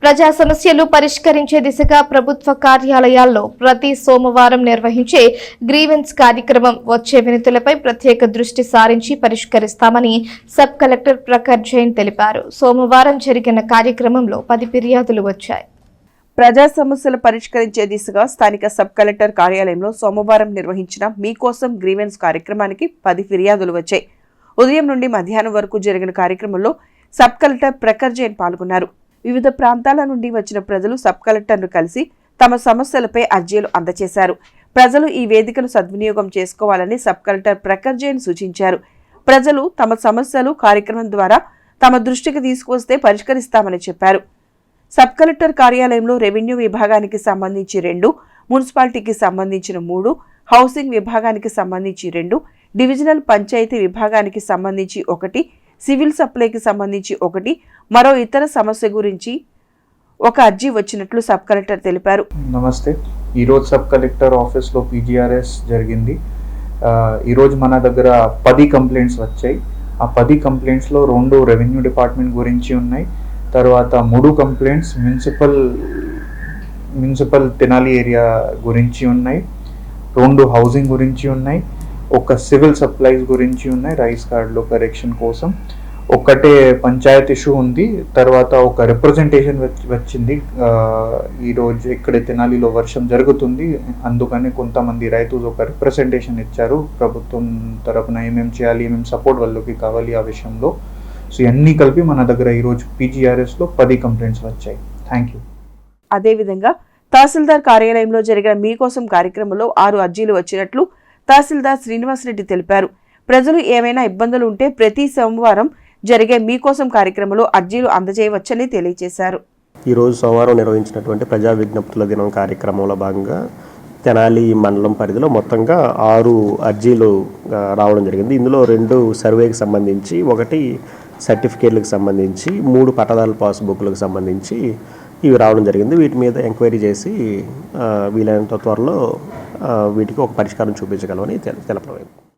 ప్రజా సమస్యలు పరిష్కరించే దిశగా ప్రభుత్వ కార్యాలయాల్లో ప్రతి సోమవారం నిర్వహించే గ్రీవెన్స్ కార్యక్రమం వచ్చే వినతులపై ప్రత్యేక దృష్టి సారించి పరిష్కరిస్తామని సబ్ కలెక్టర్ ప్రఖర్ జైన్ తెలిపారు. సోమవారం జరిగిన కార్యక్రమంలో 10 ఫిర్యాదులు వచ్చాయి. ప్రజా సమస్యలు పరిష్కరించే దిశగా స్థానిక సబ్ కలెక్టర్ కార్యాలయంలో సోమవారం నిర్వహించిన మీకోసం గ్రీవెన్స్ కార్యక్రమానికి 10 ఫిర్యాదులు వచ్చాయి. ఉదయం నుండి మధ్యాహ్నం వరకు జరిగిన కార్యక్రమంలో సబ్ కలెక్టర్ ప్రఖర్ జైన్ పాల్గొన్నారు. వివిధ ప్రాంతాల నుండి వచ్చిన ప్రజలు సబ్ కలెక్టర్ను కలిసి తమ సమస్యలపై అర్జీలు అందజేశారు. ప్రజలు ఈ వేదికను సద్వినియోగం చేసుకోవాలని సబ్ కలెక్టర్ ప్రఖర్ జైన్ సూచించారు. ప్రజలు తమ సమస్యలు కార్యక్రమం ద్వారా తమ దృష్టికి తీసుకువస్తే పరిష్కరిస్తామని చెప్పారు. సబ్ కలెక్టర్ కార్యాలయంలో రెవెన్యూ విభాగానికి సంబంధించి 2, మున్సిపాలిటీకి సంబంధించిన 3, హౌసింగ్ విభాగానికి సంబంధించి 2, డివిజనల్ పంచాయతీ విభాగానికి సంబంధించి 1, సివిల్ సప్లైకి సంబంధించి 1, మరో ఇతర సమస్య గురించి ఒక అర్జీ వచ్చినట్లు సబ్ కలెక్టర్ తెలిపారు. నమస్తే. ఈరోజు సబ్ కలెక్టర్ ఆఫీస్లో PGRS జరిగింది. ఈరోజు మన దగ్గర 10 కంప్లైంట్స్ వచ్చాయి. ఆ 10 కంప్లైంట్స్లో 2 రెవెన్యూ డిపార్ట్మెంట్ గురించి ఉన్నాయి. తర్వాత 3 కంప్లైంట్స్ మున్సిపల్ తెనాలి ఏరియా గురించి ఉన్నాయి. 2 హౌసింగ్ గురించి ఉన్నాయి. ఒక సివిల్ సప్లైస్ గురించి ఉన్నాయి, రైస్ కార్డులో కరెక్షన్ కోసం. ఒకటే పంచాయత్ ఇష్యూ ఉంది. తర్వాత ఒక రిప్రజెంటేషన్ వచ్చింది. ఈరోజు ఇక్కడ తెనాలిలో వర్షం జరుగుతుంది, అందుకని కొంతమంది రైతులు ఒక రిప్రజెంటేషన్ ఇచ్చారు. ప్రభుత్వం తరఫున ఏమేమి చేయాలి, ఏమేమి సపోర్ట్ వాళ్ళకి కావాలి ఆ విషయంలో. సో ఇవన్నీ కలిపి మన దగ్గర ఈరోజు PGRSలో 10 కంప్లైంట్స్ వచ్చాయి. Thank you. అదేవిధంగా తహసీల్దార్ కార్యాలయంలో జరిగిన మీకోసం కార్యక్రమంలో 6 అర్జీలు వచ్చినట్లు తహసీల్దార్ శ్రీనివాసరెడ్డి తెలిపారు. ప్రజలు ఏమైనా ఇబ్బందులు ఉంటే ప్రతి సోమవారం జరిగే మీకోసం కార్యక్రమంలో అర్జీలు అందజేయవచ్చని తెలియజేశారు. ఈరోజు సోమవారం నిర్వహించినటువంటి ప్రజా విజ్ఞప్తుల దినం కార్యక్రమంలో భాగంగా తెనాలి మండలం పరిధిలో మొత్తంగా 6 అర్జీలు రావడం జరిగింది. ఇందులో 2 సర్వేకి సంబంధించి, 1 సర్టిఫికేట్లకు సంబంధించి, 3 పట్టదారుల పాస్బుక్లకు సంబంధించి ఇవి రావడం జరిగింది. వీటి మీద ఎంక్వైరీ చేసి వీలైనంత త్వరలో వీటికి ఒక పరిష్కారం చూపించగలమని తెలపడం.